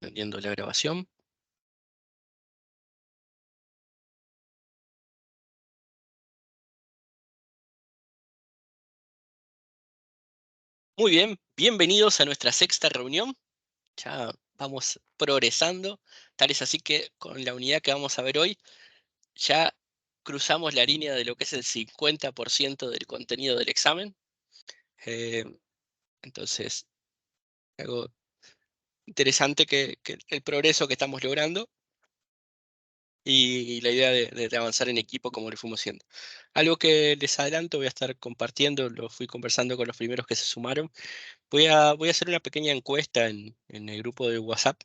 Prendiendo la grabación. Muy bien, bienvenidos a nuestra sexta reunión. Ya vamos progresando. Tal es así que con la unidad que vamos a ver hoy, ya cruzamos la línea de lo que es el 50% del contenido del examen. Eh, entonces, algo interesante que el progreso que estamos logrando y la idea de avanzar en equipo como lo fuimos haciendo. Algo que les adelanto, voy a estar compartiendo, lo fui conversando con los primeros que se sumaron. Voy a hacer una pequeña encuesta en el grupo de WhatsApp,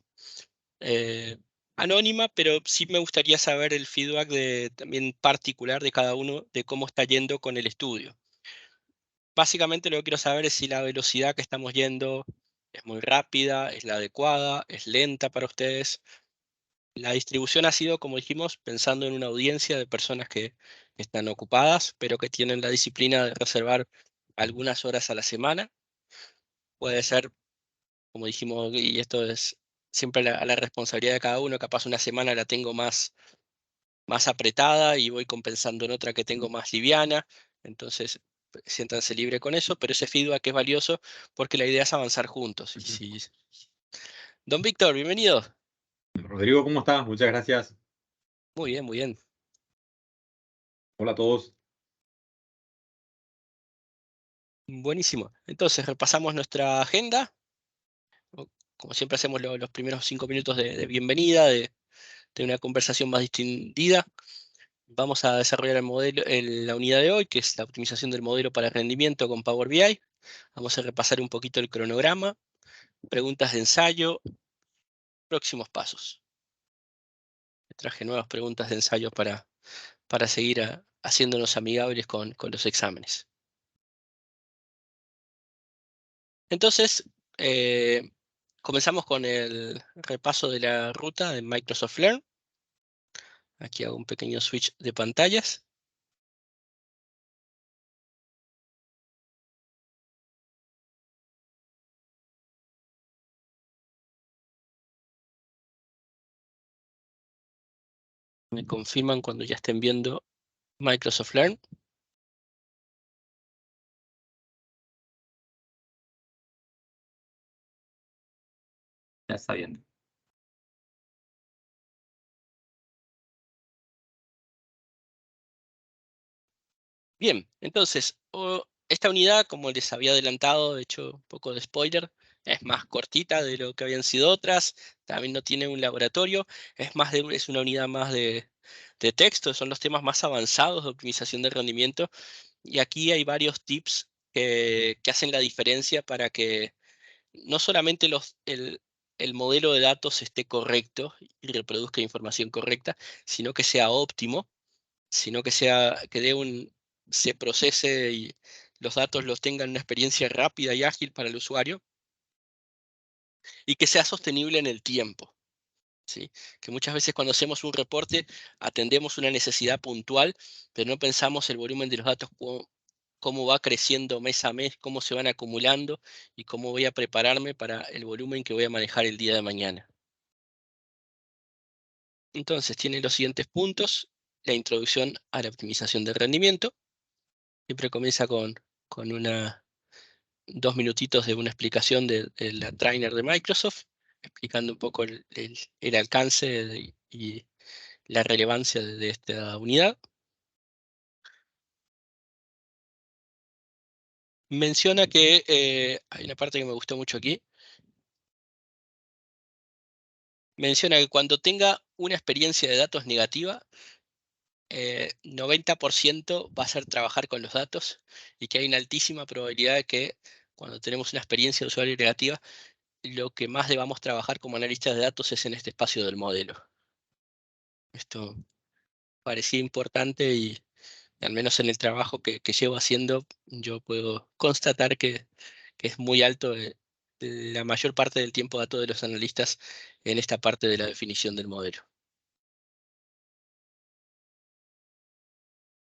eh, anónima, pero sí me gustaría saber el feedback también particular de cada uno de cómo está yendo con el estudio. Básicamente lo que quiero saber es si la velocidad que estamos yendo es muy rápida, es la adecuada, es lenta para ustedes. La distribución ha sido, como dijimos, pensando en una audiencia de personas que están ocupadas, pero que tienen la disciplina de reservar algunas horas a la semana. Puede ser, como dijimos, y esto es siempre a la responsabilidad de cada uno, capaz una semana la tengo más apretada y voy compensando en otra que tengo más liviana, entonces siéntanse libre con eso, pero ese feedback es valioso porque la idea es avanzar juntos. Don Víctor, bienvenido. Rodrigo, ¿cómo estás? Muchas gracias. Muy bien, muy bien. Hola a todos. Buenísimo. Entonces repasamos nuestra agenda. Como siempre hacemos los primeros 5 minutos de bienvenida, de una conversación más distendida. Vamos a desarrollar el modelo, la unidad de hoy, que es la optimización del modelo para rendimiento con Power BI. Vamos a repasar un poquito el cronograma, preguntas de ensayo, próximos pasos. Traje nuevas preguntas de ensayo para seguir haciéndonos amigables con los exámenes. Entonces, comenzamos con el repaso de la ruta de Microsoft Learn. Aquí hago un pequeño switch de pantallas. Me confirman cuando ya estén viendo Microsoft Learn. Ya está bien. Bien, entonces, esta unidad, como les había adelantado, de hecho, un poco de spoiler, es más cortita de lo que habían sido otras, también no tiene un laboratorio, es una unidad más de texto, son los temas más avanzados de optimización de rendimiento, y aquí hay varios tips que hacen la diferencia para que no solamente el modelo de datos esté correcto y reproduzca información correcta, sino que sea óptimo, sino se procese y los datos los tengan una experiencia rápida y ágil para el usuario y que sea sostenible en el tiempo. ¿Sí? Que muchas veces cuando hacemos un reporte atendemos una necesidad puntual, pero no pensamos el volumen de los datos, cómo va creciendo mes a mes, cómo se van acumulando y cómo voy a prepararme para el volumen que voy a manejar el día de mañana. Entonces tiene los siguientes puntos: la introducción a la optimización del rendimiento. Siempre comienza con 2 minutitos de una explicación de la trainer de Microsoft, explicando un poco el alcance y la relevancia de esta unidad. Menciona que hay una parte que me gustó mucho aquí. Menciona que cuando tenga una experiencia de datos negativa, 90% va a ser trabajar con los datos y que hay una altísima probabilidad de que cuando tenemos una experiencia de usuario negativa, lo que más debamos trabajar como analistas de datos es en este espacio del modelo. Esto parecía importante y al menos en el trabajo que llevo haciendo, yo puedo constatar que es muy alto la mayor parte del tiempo dato de los analistas en esta parte de la definición del modelo.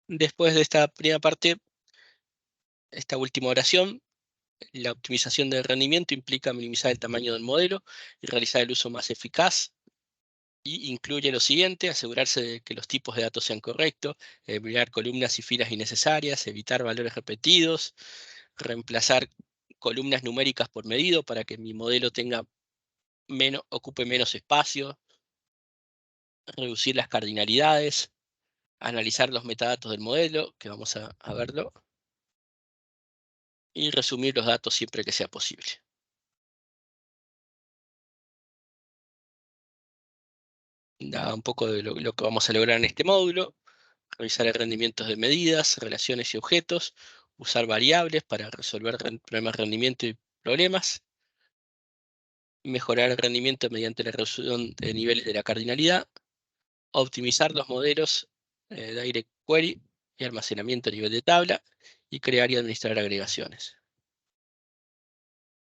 Después de esta primera parte, esta última oración, La optimización del rendimiento implica minimizar el tamaño del modelo y realizar el uso más eficaz. Y incluye lo siguiente: asegurarse de que los tipos de datos sean correctos, eliminar columnas y filas innecesarias, evitar valores repetidos, reemplazar columnas numéricas por medido para que mi modelo ocupe menos espacio, reducir las cardinalidades, analizar los metadatos del modelo, que vamos a verlo, y resumir los datos siempre que sea posible. Da un poco de lo que vamos a lograr en este módulo: revisar el rendimiento de medidas, relaciones y objetos, usar variables para resolver problemas de rendimiento y problemas, mejorar el rendimiento mediante la reducción de niveles de la cardinalidad, optimizar los modelos Direct Query y almacenamiento a nivel de tabla, y crear y administrar agregaciones.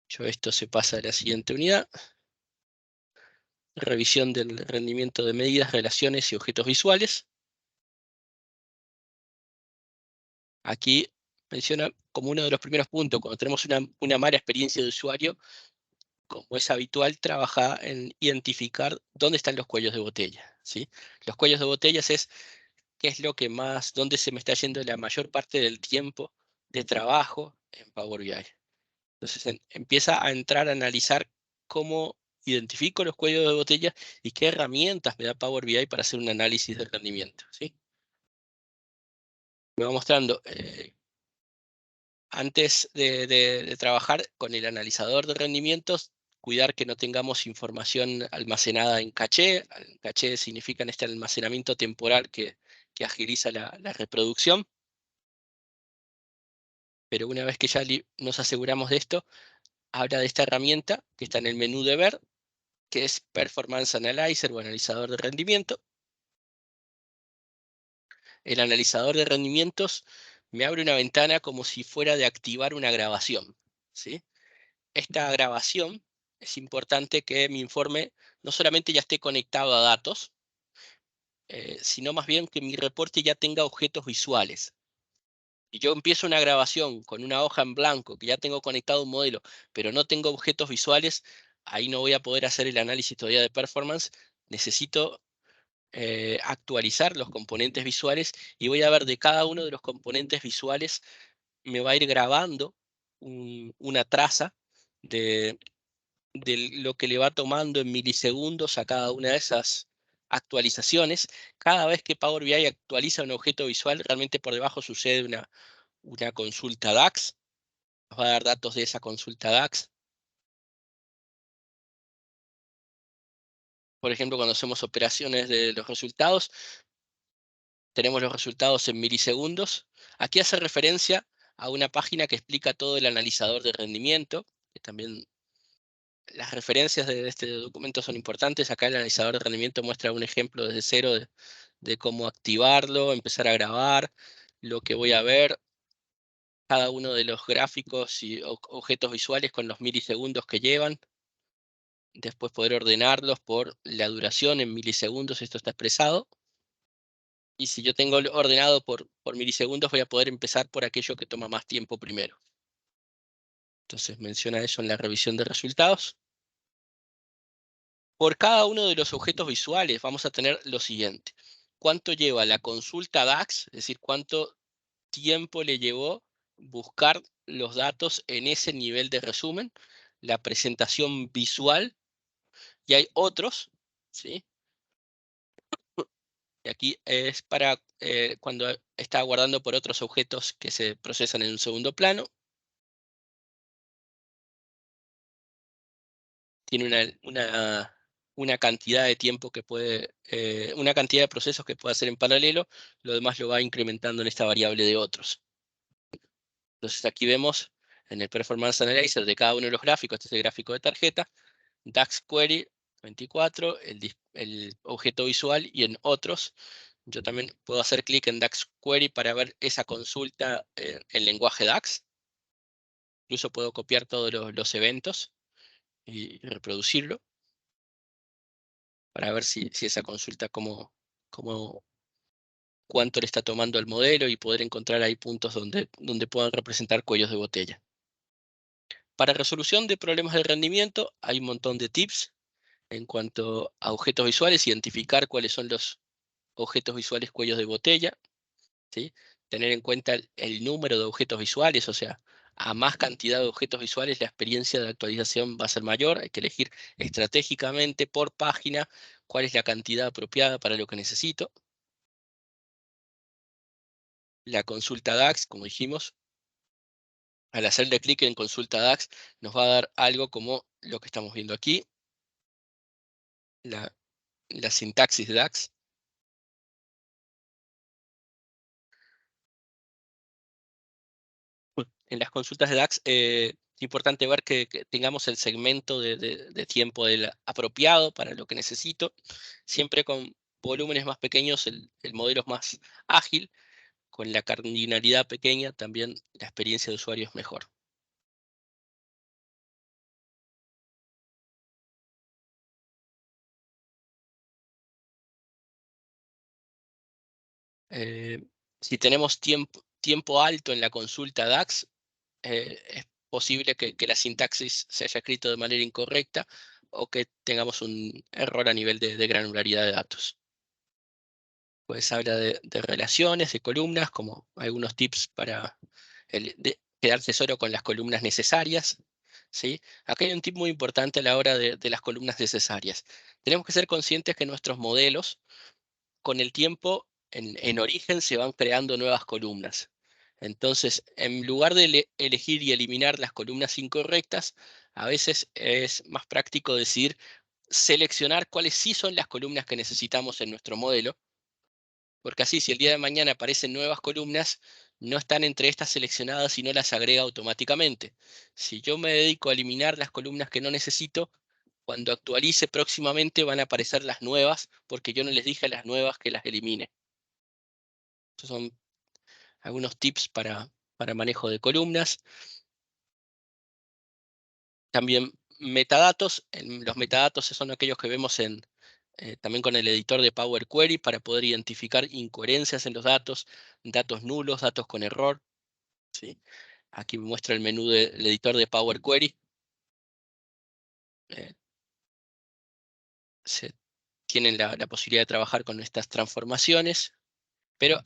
Dicho esto, se pasa a la siguiente unidad: revisión del rendimiento de medidas, relaciones y objetos visuales. Aquí menciona como uno de los primeros puntos, cuando tenemos una mala experiencia de usuario, como es habitual, trabaja en identificar dónde están los cuellos de botella, ¿sí? Los cuellos de botellas es qué es lo que más, dónde se me está yendo la mayor parte del tiempo de trabajo en Power BI. Entonces empieza a entrar a analizar cómo identifico los cuellos de botella y qué herramientas me da Power BI para hacer un análisis de rendimiento, ¿sí? Me va mostrando, antes de trabajar con el analizador de rendimientos, cuidar que no tengamos información almacenada en caché. Caché significa en este almacenamiento temporal que agiliza la reproducción. Pero una vez que ya nos aseguramos de esto, habla de esta herramienta que está en el menú de ver, que es Performance Analyzer o analizador de rendimiento. El analizador de rendimientos me abre una ventana como si fuera de activar una grabación, ¿sí? Esta grabación, es importante que mi informe no solamente ya esté conectado a datos, sino más bien que mi reporte ya tenga objetos visuales. Si yo empiezo una grabación con una hoja en blanco, que ya tengo conectado un modelo, pero no tengo objetos visuales, ahí no voy a poder hacer el análisis todavía de performance. Necesito actualizar los componentes visuales, y voy a ver de cada uno de los componentes visuales, me va a ir grabando una traza de lo que le va tomando en milisegundos a cada una de esas actualizaciones. Cada vez que Power BI actualiza un objeto visual, realmente por debajo sucede una consulta DAX. Nos va a dar datos de esa consulta DAX. Por ejemplo, cuando hacemos operaciones de los resultados, tenemos los resultados en milisegundos. Aquí hace referencia a una página que explica todo el analizador de rendimiento, que también las referencias de este documento son importantes. Acá el analizador de rendimiento muestra un ejemplo desde cero de cómo activarlo, empezar a grabar, lo que voy a ver, cada uno de los gráficos y objetos visuales con los milisegundos que llevan. Después poder ordenarlos por la duración en milisegundos, esto está expresado. Y si yo tengo ordenado por milisegundos, voy a poder empezar por aquello que toma más tiempo primero. Entonces menciona eso en la revisión de resultados. Por cada uno de los objetos visuales vamos a tener lo siguiente: cuánto lleva la consulta DAX, es decir, cuánto tiempo le llevó buscar los datos en ese nivel de resumen, la presentación visual, y hay otros, ¿sí? Y aquí es para cuando está guardando por otros objetos que se procesan en un segundo plano. Tiene una cantidad de tiempo que puede, una cantidad de procesos que puede hacer en paralelo. Lo demás lo va incrementando en esta variable de otros. Entonces aquí vemos en el Performance Analyzer de cada uno de los gráficos, este es el gráfico de tarjeta, DAX Query 24, el objeto visual, y en otros, yo también puedo hacer clic en DAX Query para ver esa consulta en lenguaje DAX. Incluso puedo copiar todos los eventos y reproducirlo para ver si esa consulta, cuánto le está tomando al modelo, y poder encontrar ahí puntos donde puedan representar cuellos de botella. Para resolución de problemas de rendimiento hay un montón de tips en cuanto a objetos visuales, identificar cuáles son los objetos visuales cuellos de botella, ¿sí? Tener en cuenta el número de objetos visuales, o sea, a más cantidad de objetos visuales la experiencia de actualización va a ser mayor. Hay que elegir estratégicamente por página cuál es la cantidad apropiada para lo que necesito. La consulta DAX, como dijimos, al hacerle clic en consulta DAX nos va a dar algo como lo que estamos viendo aquí, la, la sintaxis de DAX. En las consultas de DAX es importante ver que tengamos el segmento de tiempo apropiado para lo que necesito. Siempre con volúmenes más pequeños el modelo es más ágil. Con la cardinalidad pequeña también la experiencia de usuario es mejor. Eh, si tenemos tiempo alto en la consulta DAX, es posible que la sintaxis se haya escrito de manera incorrecta o que tengamos un error a nivel de granularidad de datos. Pues habla de relaciones, de columnas, como algunos tips para quedarse solo con las columnas necesarias, ¿sí? Acá hay un tip muy importante a la hora de las columnas necesarias. Tenemos que ser conscientes que nuestros modelos, con el tiempo, en origen, se van creando nuevas columnas. Entonces, en lugar de elegir y eliminar las columnas incorrectas, a veces es más práctico decir, seleccionar cuáles sí son las columnas que necesitamos en nuestro modelo, porque así si el día de mañana aparecen nuevas columnas, no están entre estas seleccionadas y no las agrega automáticamente. Si yo me dedico a eliminar las columnas que no necesito, cuando actualice próximamente van a aparecer las nuevas, porque yo no les dije a las nuevas que las elimine. Estos son algunos tips para manejo de columnas. También metadatos. Los metadatos son aquellos que vemos también con el editor de Power Query para poder identificar incoherencias en los datos, datos nulos, datos con error. ¿Sí? Aquí me muestra el menú del editor de Power Query. Eh, tienen la posibilidad de trabajar con estas transformaciones, pero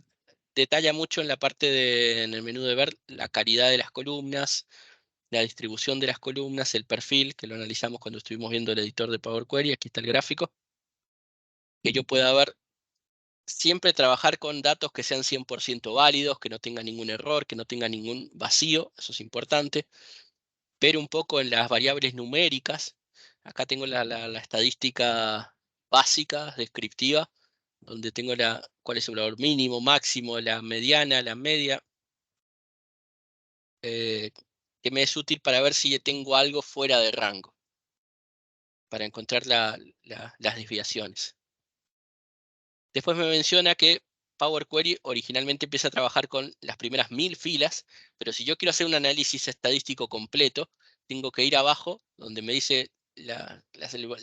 detalla mucho en la parte en el menú de ver la calidad de las columnas, la distribución de las columnas, el perfil, que lo analizamos cuando estuvimos viendo el editor de Power Query. Aquí está el gráfico. Que yo pueda ver, siempre trabajar con datos que sean 100% válidos, que no tengan ningún error, que no tengan ningún vacío, eso es importante. Ver un poco en las variables numéricas. Acá tengo la estadística básica, descriptiva, donde tengo cuál es el valor mínimo, máximo, la mediana, la media, que me es útil para ver si tengo algo fuera de rango, para encontrar las desviaciones. Después me menciona que Power Query originalmente empieza a trabajar con las primeras 1000 filas, pero si yo quiero hacer un análisis estadístico completo, tengo que ir abajo, donde me dice la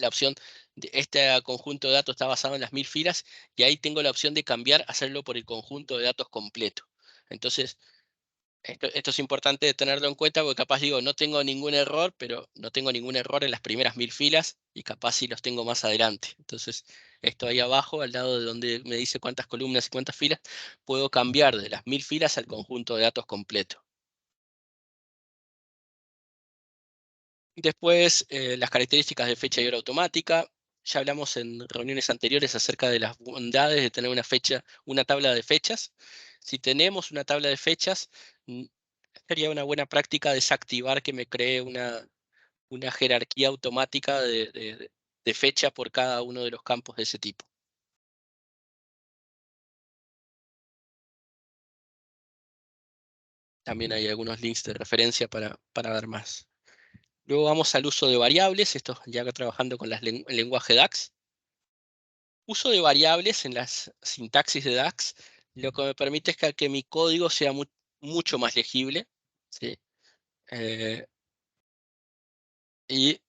opción de este conjunto de datos está basado en las 1000 filas, y ahí tengo la opción de cambiar, hacerlo por el conjunto de datos completo. Entonces, esto es importante de tenerlo en cuenta, porque capaz digo, no tengo ningún error, pero no tengo ningún error en las primeras 1000 filas y capaz sí los tengo más adelante. Entonces, esto ahí abajo, al lado de donde me dice cuántas columnas y cuántas filas, puedo cambiar de las 1000 filas al conjunto de datos completo. Después, las características de fecha y hora automática. Ya hablamos en reuniones anteriores acerca de las bondades de tener una tabla de fechas. Si tenemos una tabla de fechas, sería una buena práctica desactivar que me cree una jerarquía automática de fecha por cada uno de los campos de ese tipo. También hay algunos links de referencia para ver más. Luego vamos al uso de variables, esto ya trabajando con el lenguaje DAX. Uso de variables en las sintaxis de DAX, lo que me permite es que mi código sea mucho más legible, ¿sí? Eh, y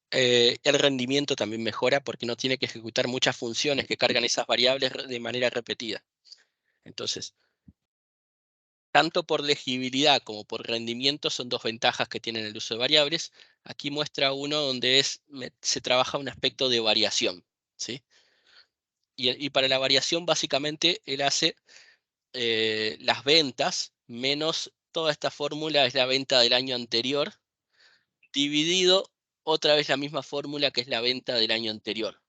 el rendimiento también mejora porque no tiene que ejecutar muchas funciones que cargan esas variables de manera repetida. Entonces, Tanto por legibilidad como por rendimiento son dos ventajas que tienen el uso de variables. Aquí muestra uno donde se trabaja un aspecto de variación, ¿sí? Y para la variación, básicamente, él hace las ventas menos toda esta fórmula es la venta del año anterior, dividido otra vez la misma fórmula que es la venta del año anterior.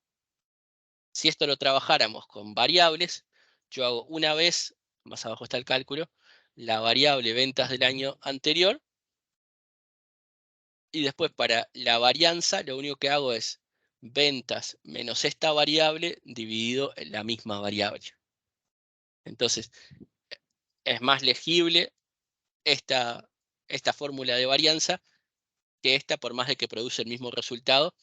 Si esto lo trabajáramos con variables, yo hago una vez, más abajo está el cálculo, la variable ventas del año anterior, y después para la varianza lo único que hago es ventas menos esta variable dividido en la misma variable. Entonces, es más legible esta fórmula de varianza que esta, por más de que produce el mismo resultado.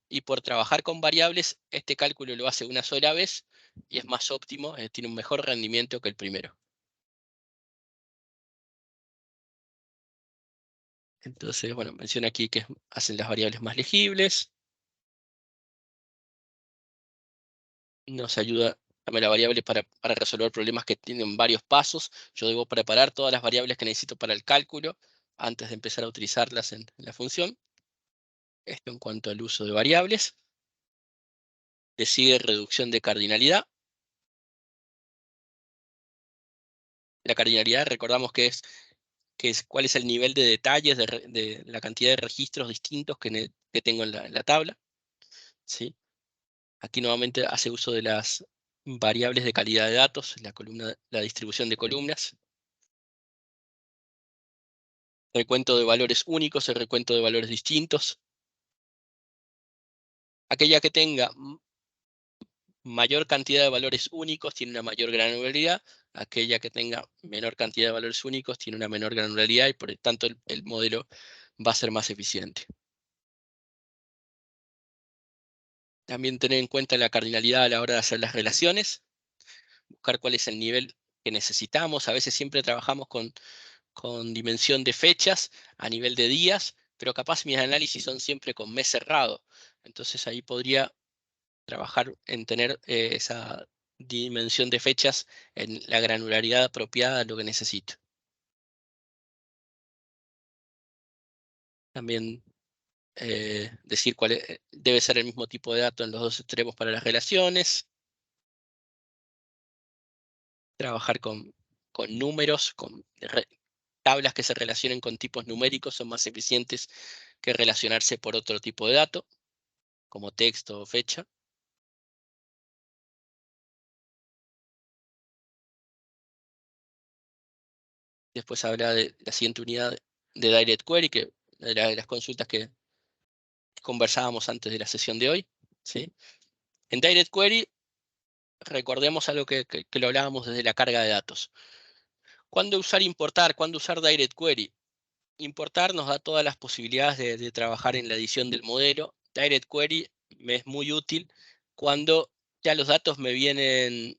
Y por trabajar con variables, este cálculo lo hace una sola vez y es más óptimo, tiene un mejor rendimiento que el primero. Entonces, bueno, menciona aquí que hacen las variables más legibles. Nos ayuda también la variable para resolver problemas que tienen varios pasos. Yo debo preparar todas las variables que necesito para el cálculo antes de empezar a utilizarlas en la función. Esto en cuanto al uso de variables. Le sigue reducción de cardinalidad. La cardinalidad, recordamos que es cuál es el nivel de detalles de la cantidad de registros distintos que tengo en la tabla, ¿sí? Aquí nuevamente hace uso de las variables de calidad de datos, la distribución de columnas. Recuento de valores únicos, el recuento de valores distintos. Aquella que tenga mayor cantidad de valores únicos tiene una mayor granularidad. Aquella que tenga menor cantidad de valores únicos tiene una menor granularidad y por lo tanto el modelo va a ser más eficiente. También tener en cuenta la cardinalidad a la hora de hacer las relaciones, buscar cuál es el nivel que necesitamos. A veces siempre trabajamos con dimensión de fechas a nivel de días, pero capaz mis análisis son siempre con mes cerrado. Entonces ahí podría trabajar en tener esa dimensión de fechas en la granularidad apropiada a lo que necesito. También decir debe ser el mismo tipo de dato en los dos extremos para las relaciones. Trabajar con números, tablas que se relacionen con tipos numéricos son más eficientes que relacionarse por otro tipo de dato, como texto o fecha. Después habla de la siguiente unidad de Direct Query, que de las consultas que conversábamos antes de la sesión de hoy, ¿sí? En Direct Query, recordemos algo que lo hablábamos desde la carga de datos. ¿Cuándo usar importar? ¿Cuándo usar Direct Query? Importar nos da todas las posibilidades de trabajar en la edición del modelo. Direct Query me es muy útil cuando ya los datos me vienen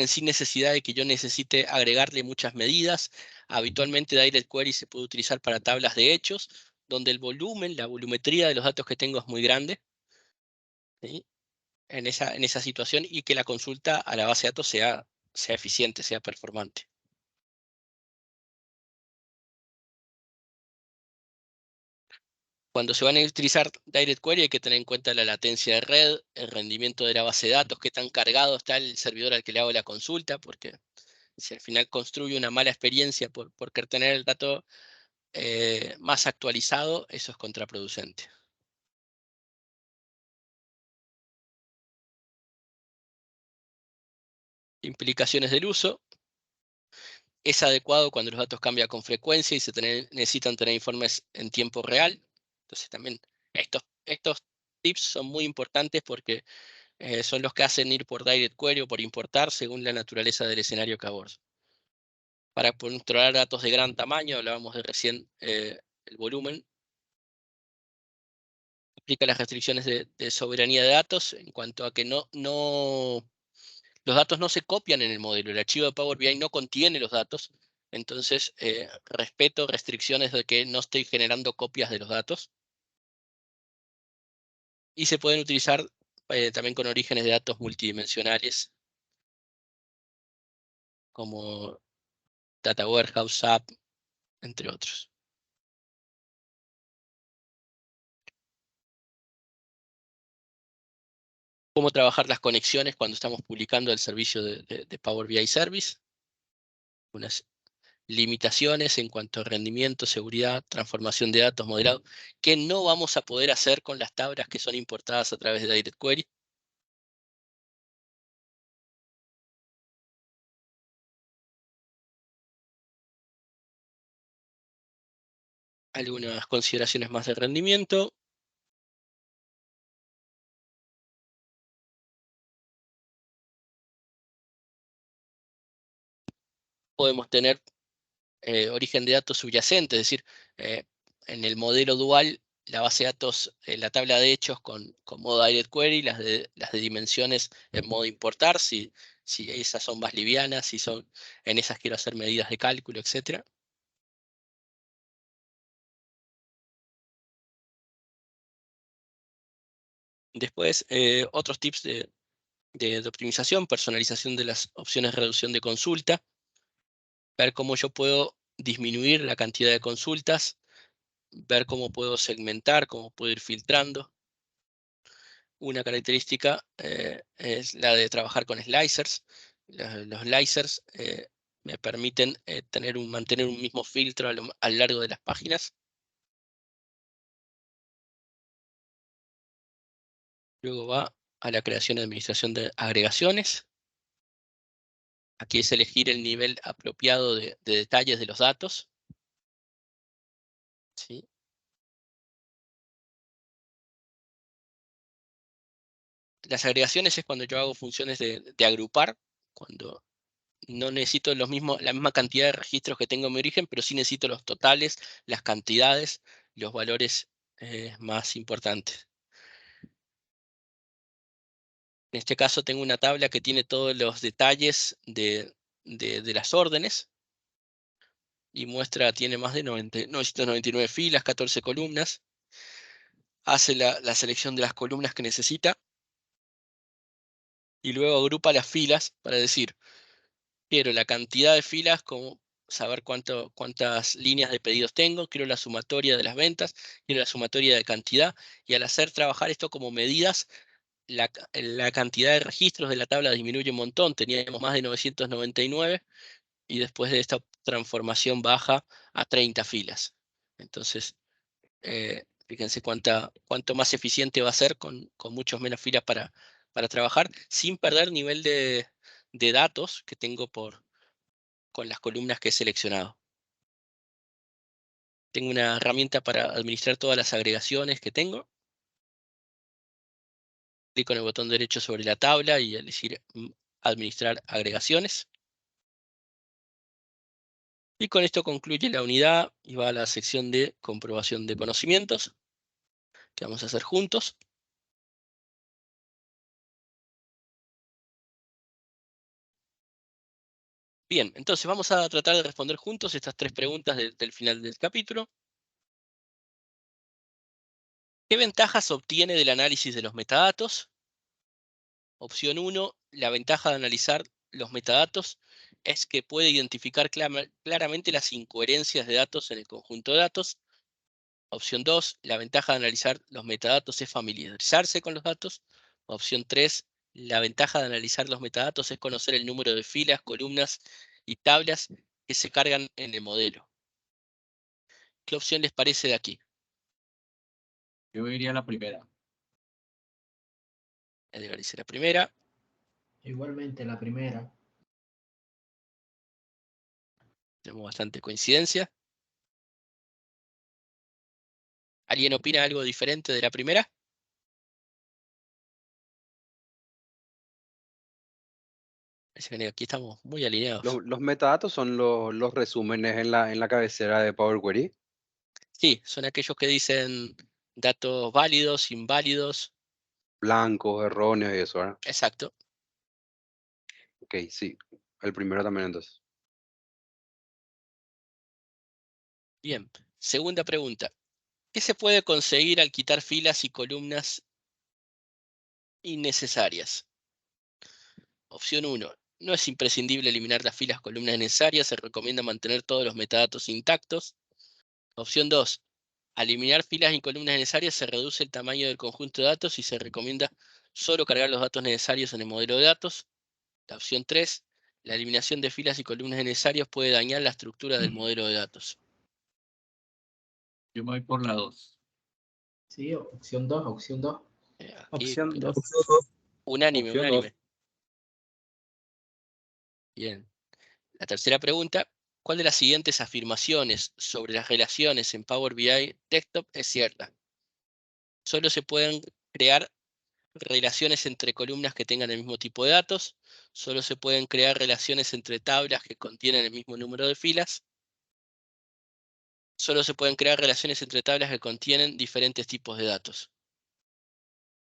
sin necesidad de que yo necesite agregarle muchas medidas. Habitualmente Direct Query se puede utilizar para tablas de hechos, donde el volumen, la volumetría de los datos que tengo es muy grande, ¿sí? En esa situación, y que la consulta a la base de datos sea eficiente, sea performante. Cuando se van a utilizar Direct Query hay que tener en cuenta la latencia de red, el rendimiento de la base de datos, qué tan cargado está el servidor al que le hago la consulta, porque si al final construye una mala experiencia por querer tener el dato más actualizado, eso es contraproducente. Implicaciones del uso. Es adecuado cuando los datos cambian con frecuencia y necesitan tener informes en tiempo real. Entonces también estos tips son muy importantes porque son los que hacen ir por Direct Query o por importar según la naturaleza del escenario que abordo. Para controlar datos de gran tamaño, hablábamos de recién el volumen, aplica las restricciones de soberanía de datos en cuanto a que los datos no se copian en el modelo. El archivo de Power BI no contiene los datos, entonces respeto restricciones de que no estoy generando copias de los datos. Y se pueden utilizar también con orígenes de datos multidimensionales. como Data Warehouse, App, entre otros. Cómo trabajar las conexiones cuando estamos publicando el servicio de Power BI Service. Unas limitaciones en cuanto a rendimiento, seguridad, transformación de datos, modelado, que no vamos a poder hacer con las tablas que son importadas a través de Direct Query. Algunas consideraciones más de rendimiento. Podemos tener origen de datos subyacente, es decir, en el modelo dual, la base de datos, la tabla de hechos con modo Direct Query, las de dimensiones en modo importar, si esas son más livianas, si son en esas quiero hacer medidas de cálculo, etc. Después, otros tips de optimización, personalización de las opciones de reducción de consulta, ver cómo yo puedo disminuir la cantidad de consultas, ver cómo puedo segmentar, cómo puedo ir filtrando. Una característica es la de trabajar con slicers. Los slicers me permiten mantener un mismo filtro a lo largo de las páginas. Luego va a la creación y administración de agregaciones. Aquí es elegir el nivel apropiado de detalles de los datos. ¿Sí? Las agregaciones es cuando yo hago funciones de agrupar, cuando no necesito la misma cantidad de registros que tengo en mi origen, pero sí necesito los totales, las cantidades, los valores más importantes. En este caso tengo una tabla que tiene todos los detalles de las órdenes y tiene más de 999 filas, 14 columnas. Hace la selección de las columnas que necesita y luego agrupa las filas para decir, quiero la cantidad de filas, como saber cuántas líneas de pedidos tengo, quiero la sumatoria de las ventas, quiero la sumatoria de cantidad, y al hacer trabajar esto como medidas, la cantidad de registros de la tabla disminuye un montón. Teníamos más de 999 y después de esta transformación baja a 30 filas. Entonces, fíjense cuánto más eficiente va a ser con muchos menos filas para trabajar, sin perder nivel de datos que tengo con las columnas que he seleccionado. Tengo una herramienta para administrar todas las agregaciones que tengo. Clico en el botón derecho sobre la tabla y elegir administrar agregaciones. Y con esto concluye la unidad y va a la sección de comprobación de conocimientos que vamos a hacer juntos. Bien, entonces vamos a tratar de responder juntos estas 3 preguntas del final del capítulo. ¿Qué ventajas obtiene del análisis de los metadatos? Opción 1, la ventaja de analizar los metadatos es que puede identificar claramente las incoherencias de datos en el conjunto de datos. Opción 2, la ventaja de analizar los metadatos es familiarizarse con los datos. Opción 3, la ventaja de analizar los metadatos es conocer el número de filas, columnas y tablas que se cargan en el modelo. ¿Qué opción les parece de aquí? Yo diría la primera. Edgar dice la primera. Igualmente la primera. Tenemos bastante coincidencia. ¿Alguien opina algo diferente de la primera? Parece que aquí estamos muy alineados. Los metadatos son los resúmenes en la cabecera de Power Query. Sí, son aquellos que dicen datos válidos, inválidos. Blancos, erróneos y eso, ¿verdad? Exacto. Ok, sí. El primero también entonces. Bien. Segunda pregunta. ¿Qué se puede conseguir al quitar filas y columnas innecesarias? Opción 1. no es imprescindible eliminar las filas columnas necesarias, se recomienda mantener todos los metadatos intactos. Opción 2. Al eliminar filas y columnas necesarias se reduce el tamaño del conjunto de datos y se recomienda solo cargar los datos necesarios en el modelo de datos. La opción 3. La eliminación de filas y columnas necesarias puede dañar la estructura del modelo de datos. Yo me voy por la 2. Sí, opción 2, opción 2. Aquí, Opción pero 2. unánime, Opción unánime. Bien. La tercera pregunta. ¿Cuál de las siguientes afirmaciones sobre las relaciones en Power BI Desktop es cierta? Solo se pueden crear relaciones entre columnas que tengan el mismo tipo de datos. Solo se pueden crear relaciones entre tablas que contienen el mismo número de filas. Solo se pueden crear relaciones entre tablas que contienen diferentes tipos de datos.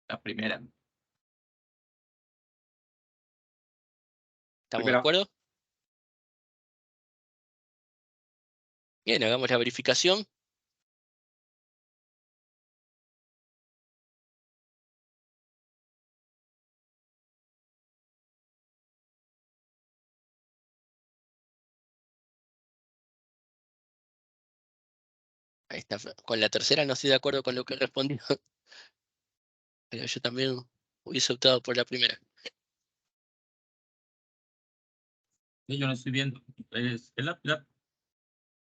La primera. ¿Estamos de Primera. acuerdo? Bien, hagamos la verificación. Ahí está. Con la tercera no estoy de acuerdo con lo que respondió. Pero yo también hubiese optado por la primera. Sí, yo no estoy viendo. Es la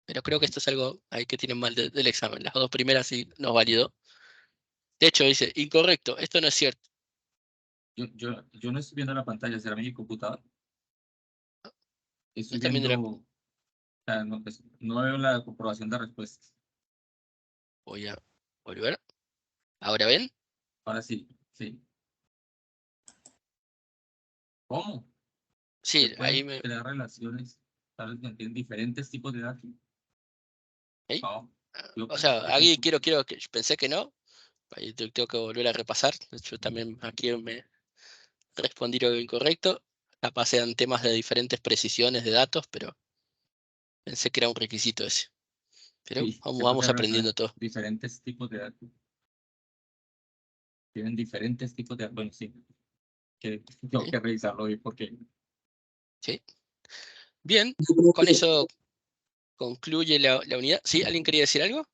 Pero creo que esto es algo ahí que tienen mal del examen. Las dos primeras sí nos validó. De hecho, dice, incorrecto, esto no es cierto. yo no estoy viendo la pantalla, será mi computador. Estoy Están viendo viendo, o sea, no, no veo la comprobación de respuestas. Voy a volver. ¿Ahora ven? Ahora sí, sí. ¿Cómo? Se Sí, ahí pueden me... crear relaciones, tal vez tienen diferentes tipos de datos. ahí. No, yo O pensé sea, que aquí sí. pensé que no. Ahí tengo que volver a repasar. Yo también aquí me respondí lo incorrecto. Capaz eran temas de diferentes precisiones de datos, pero pensé que era un requisito ese. Pero Sí, se pueden vamos crear aprendiendo todo. diferentes tipos de datos. Tienen diferentes tipos de datos. Bueno, sí, que tengo ¿Sí? que revisarlo hoy porque ¿Sí? Bien, Yo creo con que, eso concluye la unidad. ¿Sí? ¿Alguien quería decir algo?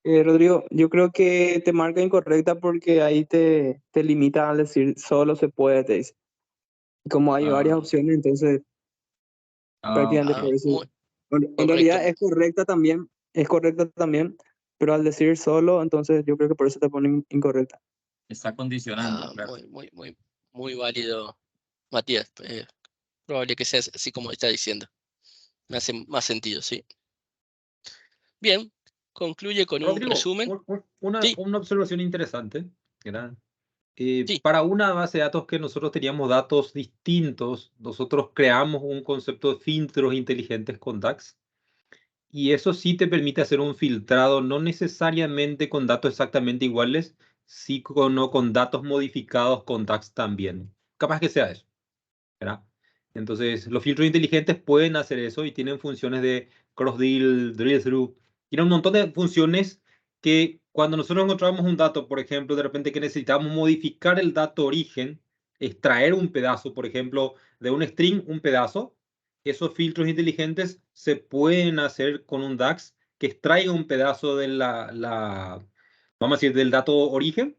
Rodrigo, yo creo que te marca incorrecta porque ahí te limita al decir solo se puede, te dice. Y como hay varias ah, opciones, entonces prácticamente Ah, por eso. En correcto. realidad es correcta también, pero al decir solo, entonces yo creo que por eso te ponen incorrecta. está condicionando, claro. Muy válido, Matías. Probable que sea así como está diciendo. Me hace más sentido, ¿sí? Bien, concluye con un Rodrigo, resumen. una, Sí, una observación interesante, ¿verdad? sí. Para una base de datos que nosotros teníamos datos distintos, nosotros creamos un concepto de filtros inteligentes con DAX. Y eso sí te permite hacer un filtrado, no necesariamente con datos exactamente iguales, sí o con datos modificados con DAX también. Capaz que sea eso, ¿verdad? Entonces, los filtros inteligentes pueden hacer eso y tienen funciones de cross-deal, drill-through. Tienen un montón de funciones que cuando nosotros encontramos un dato, por ejemplo, de repente que necesitamos modificar el dato origen, extraer un pedazo, por ejemplo, de un string, un pedazo, esos filtros inteligentes se pueden hacer con un DAX que extraiga un pedazo de vamos a decir, del dato origen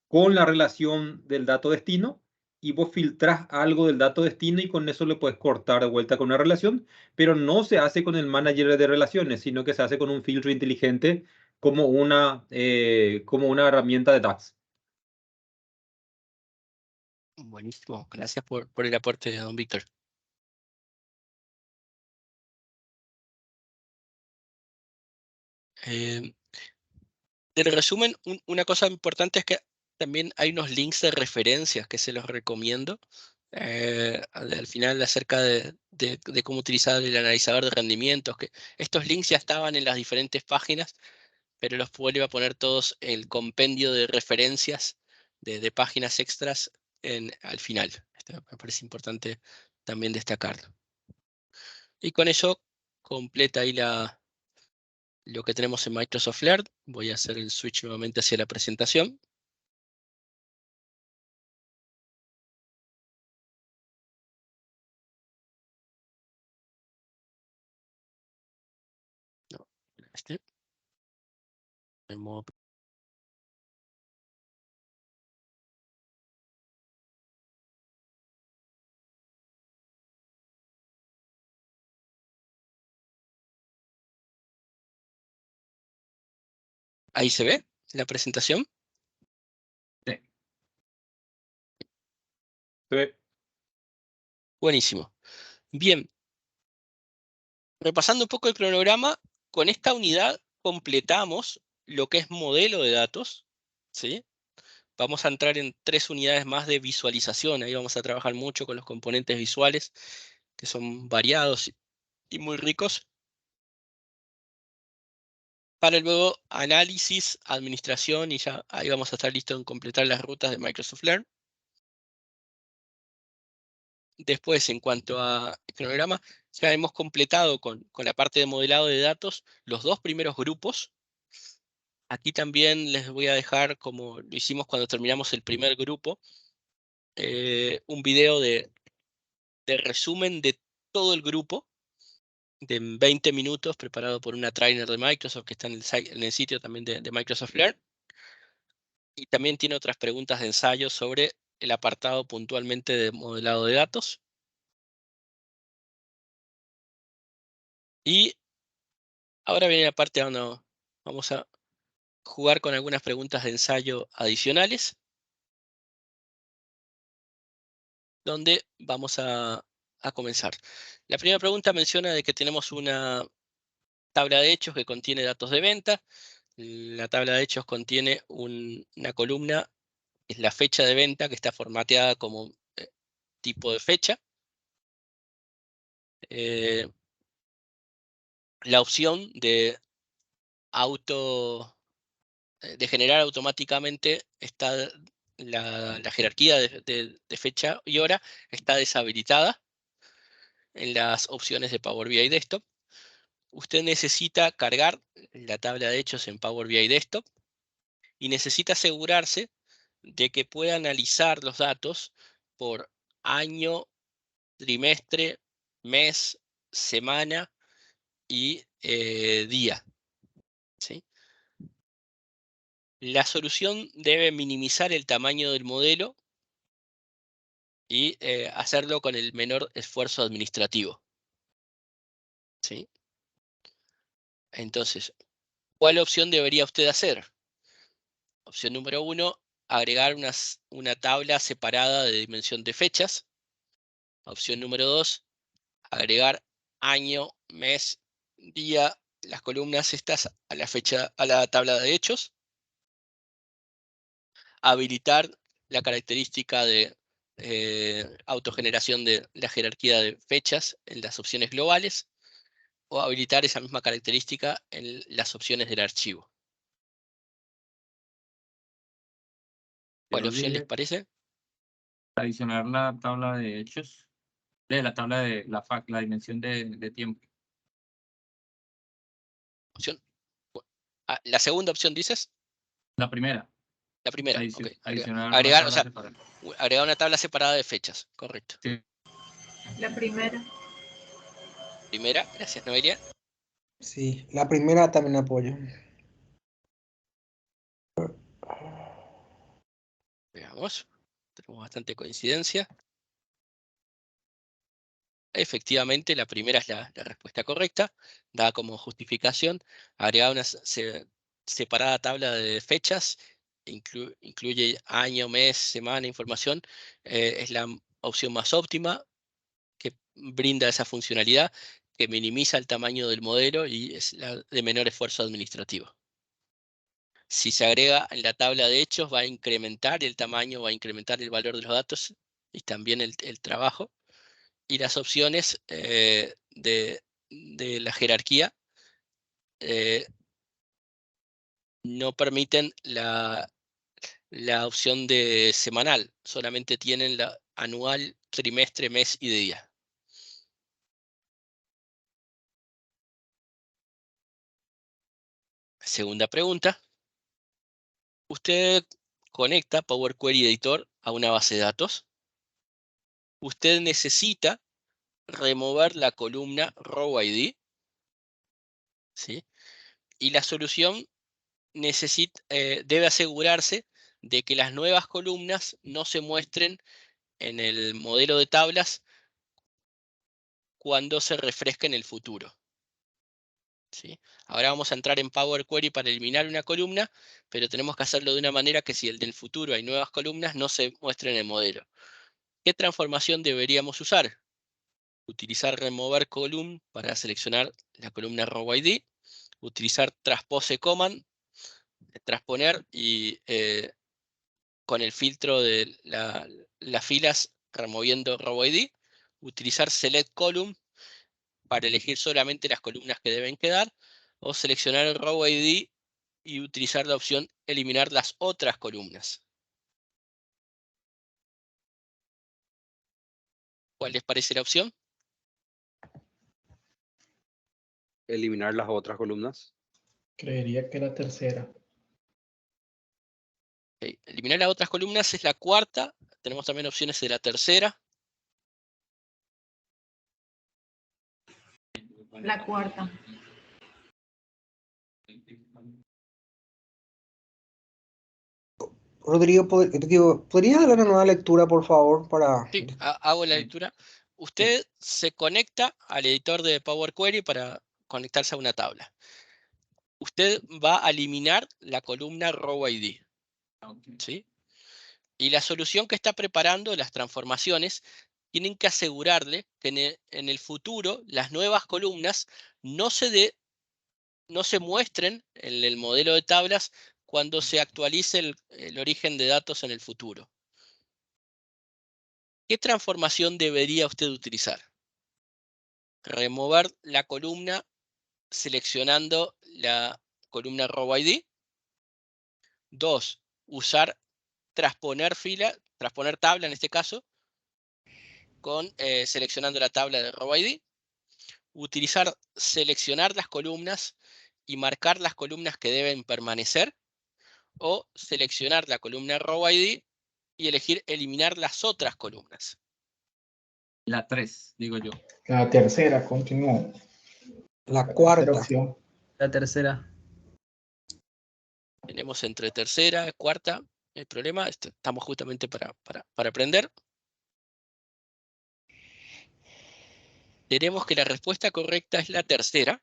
con la relación del dato destino y vos filtrás algo del dato destino y con eso le puedes cortar de vuelta con una relación, pero no se hace con el manager de relaciones, sino que se hace con un filtro inteligente como una herramienta de DAX. Buenísimo. Gracias por el aporte, don Víctor. Del resumen, una cosa importante es que también hay unos links de referencias que se los recomiendo. Al final acerca de cómo utilizar el analizador de rendimientos, que estos links ya estaban en las diferentes páginas, pero los vuelve a poner todos el compendio de referencias de páginas extras al final. Esto me parece importante también destacarlo. Y con eso completa ahí lo que tenemos en Microsoft Learn. Voy a hacer el switch nuevamente hacia la presentación. En modo ¿ahí se ve la presentación? Sí. Se ve. Buenísimo. Bien. Repasando un poco el cronograma, con esta unidad completamos lo que es modelo de datos, ¿sí? Vamos a entrar en 3 unidades más de visualización. Ahí vamos a trabajar mucho con los componentes visuales, que son variados y muy ricos. Para luego análisis, administración, y ya ahí vamos a estar listos en completar las rutas de Microsoft Learn. Después, en cuanto a cronograma, ya hemos completado con la parte de modelado de datos los 2 primeros grupos. Aquí también les voy a dejar, como lo hicimos cuando terminamos el primer grupo, un video de resumen de todo el grupo, de 20 minutos, preparado por una trainer de Microsoft que está en el sitio también de Microsoft Learn. Y también tiene otras preguntas de ensayo sobre el apartado puntualmente de modelado de datos. Y ahora viene la parte donde vamos a jugar con algunas preguntas de ensayo adicionales, donde vamos a comenzar. La primera pregunta menciona de que tenemos una tabla de hechos que contiene datos de venta. La tabla de hechos contiene una columna, que es la fecha de venta, que está formateada como tipo de fecha. La opción de de generar automáticamente está la jerarquía de fecha y hora está deshabilitada en las opciones de Power BI Desktop. Usted necesita cargar la tabla de hechos en Power BI Desktop y necesita asegurarse de que pueda analizar los datos por año, trimestre, mes, semana y día, ¿sí? La solución debe minimizar el tamaño del modelo y hacerlo con el menor esfuerzo administrativo, ¿sí? Entonces, ¿cuál opción debería usted hacer? Opción número 1, agregar una tabla separada de dimensión de fechas. Opción número 2, agregar año, mes, día, las columnas estas a la tabla de hechos. Habilitar la característica de autogeneración de la jerarquía de fechas en las opciones globales, o habilitar esa misma característica en las opciones del archivo. ¿Cuál Yo opción les dije parece? adicionar la tabla de hechos, de la tabla de la dimensión de tiempo. Opción. La segunda opción dices. La primera, La primera, ok. adicionar una Agregar, o tabla sea, separada. agregar una tabla separada de fechas, correcto. Sí. La primera. Primera, gracias Noelia. Sí, la primera también apoyo. Veamos. Tenemos bastante coincidencia. Efectivamente, la primera es la respuesta correcta, dada como justificación. Agregar una separada tabla de fechas, incluye año, mes, semana, información, es la opción más óptima, que brinda esa funcionalidad, que minimiza el tamaño del modelo y es la de menor esfuerzo administrativo. Si se agrega en la tabla de hechos, va a incrementar el tamaño, va a incrementar el valor de los datos y también el trabajo. Y las opciones de la jerarquía no permiten la opción de semanal, solamente tienen la anual, trimestre, mes y día. Segunda pregunta. Usted conecta Power Query Editor a una base de datos. Usted necesita remover la columna Row ID, ¿sí? Y la solución debe asegurarse de que las nuevas columnas no se muestren en el modelo de tablas cuando se refresque en el futuro. ¿Sí? Ahora vamos a entrar en Power Query para eliminar una columna, pero tenemos que hacerlo de una manera que si el del futuro hay nuevas columnas, no se muestre en el modelo. ¿Qué transformación deberíamos usar? Utilizar Remover Column para seleccionar la columna Row ID. Utilizar Transpose Command, transponer y con el filtro de las filas removiendo Row ID. Utilizar Select Column para elegir solamente las columnas que deben quedar. O seleccionar el Row ID y utilizar la opción eliminar las otras columnas. ¿Cuál les parece la opción? Eliminar las otras columnas. Creería que la tercera. Okay. Eliminar las otras columnas es la cuarta. Tenemos también opciones de la tercera. La cuarta. Rodrigo, ¿podrías dar una nueva lectura, por favor? Sí, hago la lectura. Usted se conecta al editor de Power Query para conectarse a una tabla. Usted va a eliminar la columna Row ID. ¿Sí? Y la solución que está preparando, las transformaciones, tienen que asegurarle que en el futuro las nuevas columnas no se muestren en el modelo de tablas cuando se actualice el origen de datos en el futuro. ¿Qué transformación debería usted utilizar? Remover la columna seleccionando la columna Row ID. 2. Usar transponer tabla en este caso, seleccionando la tabla de Row ID. Utilizar seleccionar las columnas y marcar las columnas que deben permanecer. O seleccionar la columna Row ID y elegir eliminar las otras columnas. La 3, digo yo. La tercera, continúo. La Tercera cuarta. opción. La tercera. Tenemos entre tercera y cuarta. El problema, estamos justamente para aprender. Tenemos que la respuesta correcta es la tercera.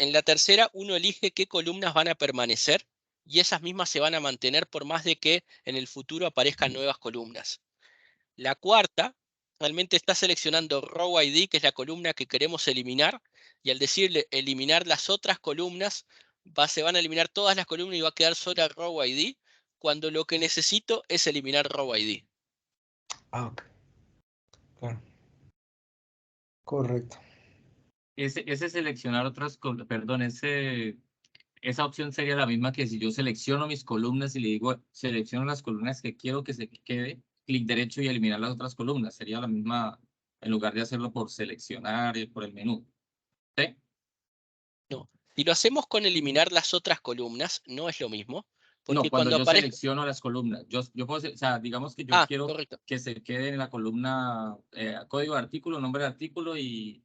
En la tercera uno elige qué columnas van a permanecer y esas mismas se van a mantener por más de que en el futuro aparezcan nuevas columnas. La cuarta realmente está seleccionando Row ID, que es la columna que queremos eliminar, y al decirle eliminar las otras columnas, se van a eliminar todas las columnas y va a quedar sola Row ID, cuando lo que necesito es eliminar Row ID. Ok. Claro. Correcto. Ese seleccionar otras columnas, perdón, esa opción sería la misma que si yo selecciono mis columnas y le digo selecciono las columnas que quiero que se quede, clic derecho y eliminar las otras columnas. Sería la misma, en lugar de hacerlo por seleccionar y por el menú. ¿Sí? No. Si lo hacemos con eliminar las otras columnas, no es lo mismo. Porque No, cuando yo aparezca... selecciono las columnas, yo puedo, o sea, digamos que yo quiero correcto. que se quede en la columna código de artículo, nombre de artículo y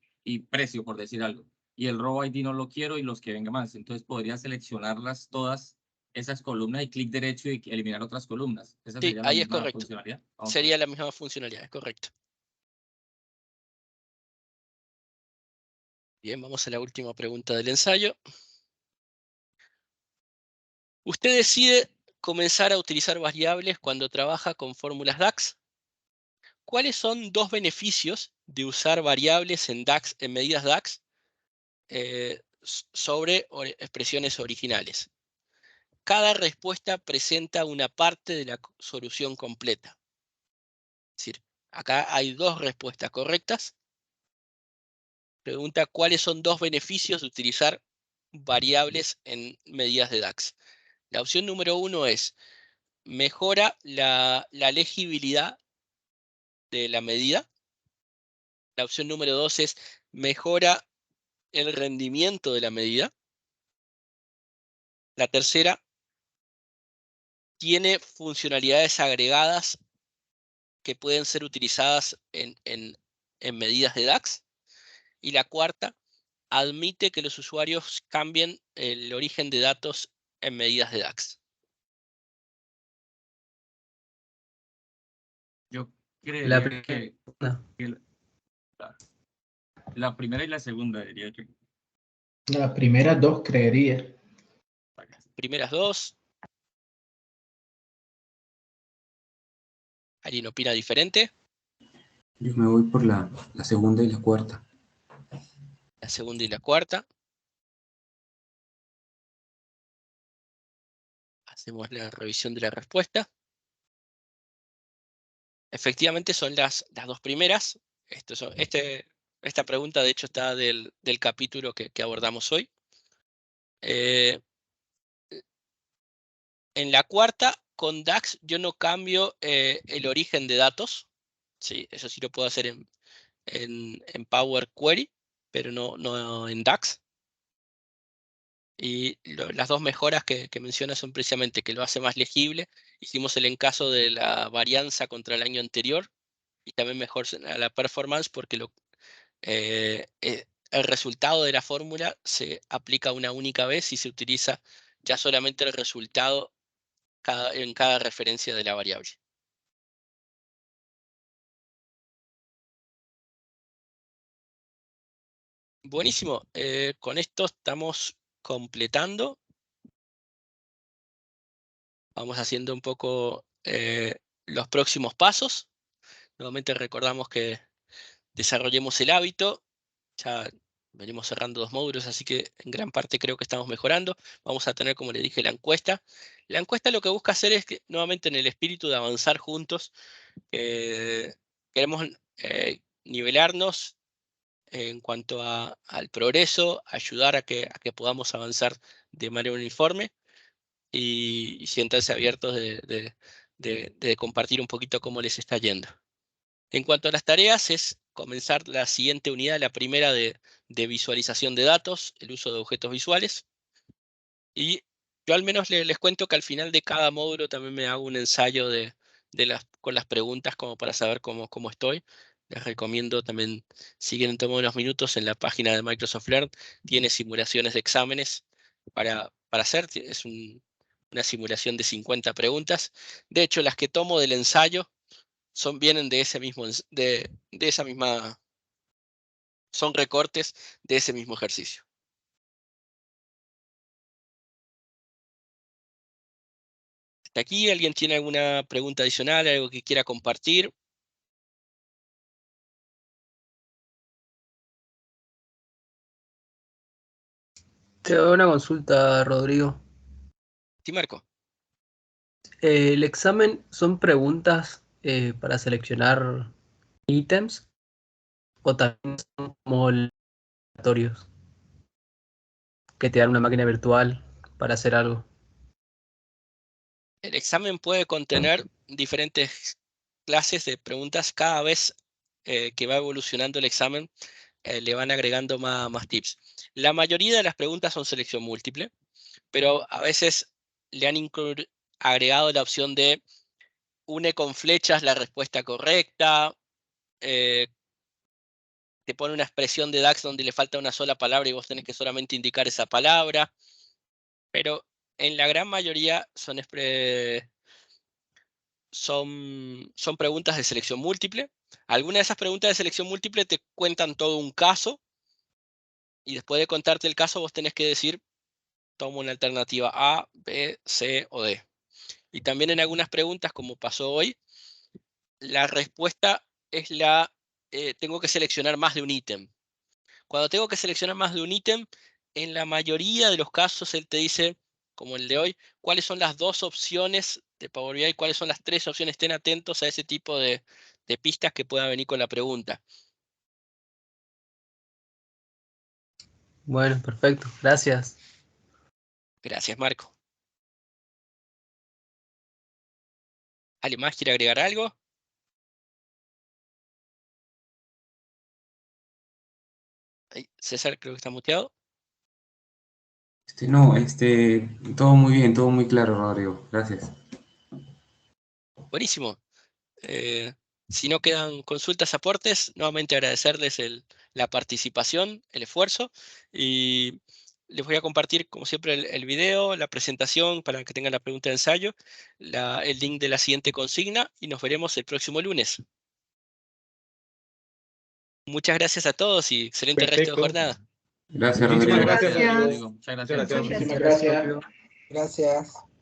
precio, por decir algo. Y el row ID no lo quiero y los que vengan más. Entonces podría seleccionarlas todas esas columnas y clic derecho y eliminar otras columnas. Esa Sí, sería la ahí es misma correcto. funcionalidad. Sería la misma funcionalidad, es correcto. Bien, vamos a la última pregunta del ensayo. Usted decide comenzar a utilizar variables cuando trabaja con fórmulas DAX. ¿Cuáles son dos beneficios de usar variables en DAX, en medidas DAX, sobre expresiones originales? Cada respuesta presenta una parte de la solución completa. Es decir, acá hay dos respuestas correctas. Pregunta cuáles son dos beneficios de utilizar variables en medidas de DAX. La opción número 1 es mejora la legibilidad de la medida. La opción número 2 es mejora el rendimiento de la medida. La tercera tiene funcionalidades agregadas que pueden ser utilizadas en medidas de DAX. Y la cuarta, admite que los usuarios cambien el origen de datos en medidas de DAX. Yo La creería que la primera y la segunda, diría yo. Las primeras dos creería. Primeras dos. ¿Alguien opina diferente? Yo me voy por la segunda y la cuarta. La segunda y la cuarta. Hacemos la revisión de la respuesta. Efectivamente son las dos primeras. Esta pregunta, de hecho, está del capítulo que abordamos hoy. En la cuarta, con DAX, yo no cambio el origen de datos. Sí, eso sí lo puedo hacer en Power Query, pero no en DAX. Y las dos mejoras que menciona son precisamente que lo hace más legible. Hicimos el encaso de la varianza contra el año anterior y también mejor la performance porque el resultado de la fórmula se aplica una única vez y se utiliza ya solamente el resultado en cada referencia de la variable. Buenísimo. Con esto estamos completando. Vamos haciendo un poco los próximos pasos. Nuevamente recordamos que desarrollemos el hábito. Ya venimos cerrando 2 módulos, así que en gran parte creo que estamos mejorando. Vamos a tener, como le dije, la encuesta. La encuesta lo que busca hacer es que, nuevamente, en el espíritu de avanzar juntos, queremos nivelarnos en cuanto al progreso, ayudar a que podamos avanzar de manera uniforme y siéntanse abiertos de compartir un poquito cómo les está yendo. En cuanto a las tareas, es comenzar la siguiente unidad, la primera de visualización de datos, el uso de objetos visuales. Y yo al menos les cuento que al final de cada módulo también me hago un ensayo con las preguntas como para saber cómo estoy. Les recomiendo también, si quieren tomar unos minutos, en la página de Microsoft Learn tiene simulaciones de exámenes para hacer. Es una simulación de 50 preguntas. De hecho, las que tomo del ensayo vienen de esa misma, son recortes de ese mismo ejercicio. ¿Hasta aquí alguien tiene alguna pregunta adicional, algo que quiera compartir? Te hago una consulta, Rodrigo. Sí, Marco. ¿El examen son preguntas para seleccionar ítems o también son como aleatorios que te dan una máquina virtual para hacer algo? El examen puede contener diferentes clases de preguntas. Cada vez que va evolucionando el examen, le van agregando más tips. La mayoría de las preguntas son selección múltiple, pero a veces le han agregado la opción de une con flechas la respuesta correcta, te pone una expresión de DAX donde le falta una sola palabra y vos tenés que solamente indicar esa palabra, pero en la gran mayoría son preguntas de selección múltiple. Algunas de esas preguntas de selección múltiple te cuentan todo un caso y después de contarte el caso vos tenés que decir, tomo una alternativa A, B, C o D. Y también en algunas preguntas, como pasó hoy, la respuesta es tengo que seleccionar más de un ítem. Cuando tengo que seleccionar más de un ítem, en la mayoría de los casos él te dice, como el de hoy, cuáles son las 2 opciones de Power BI, cuáles son las 3 opciones. Estén atentos a ese tipo de pistas que puedan venir con la pregunta. Bueno, perfecto. Gracias. Gracias, Marco. ¿Alguien más quiere agregar algo? César, creo que está muteado. Todo muy bien, todo muy claro, Rodrigo. Gracias. Buenísimo. Si no quedan consultas, aportes, nuevamente agradecerles el la participación, el esfuerzo, y les voy a compartir, como siempre, el video, la presentación para que tengan la pregunta de ensayo, el link de la siguiente consigna, y nos veremos el próximo lunes. Muchas gracias a todos y excelente resto de Perfecto. jornada. Gracias, Muchísimas Rodrigo. gracias, Gracias. Rodrigo. Muchas gracias. Muchas gracias. Muchísimas gracias. Gracias.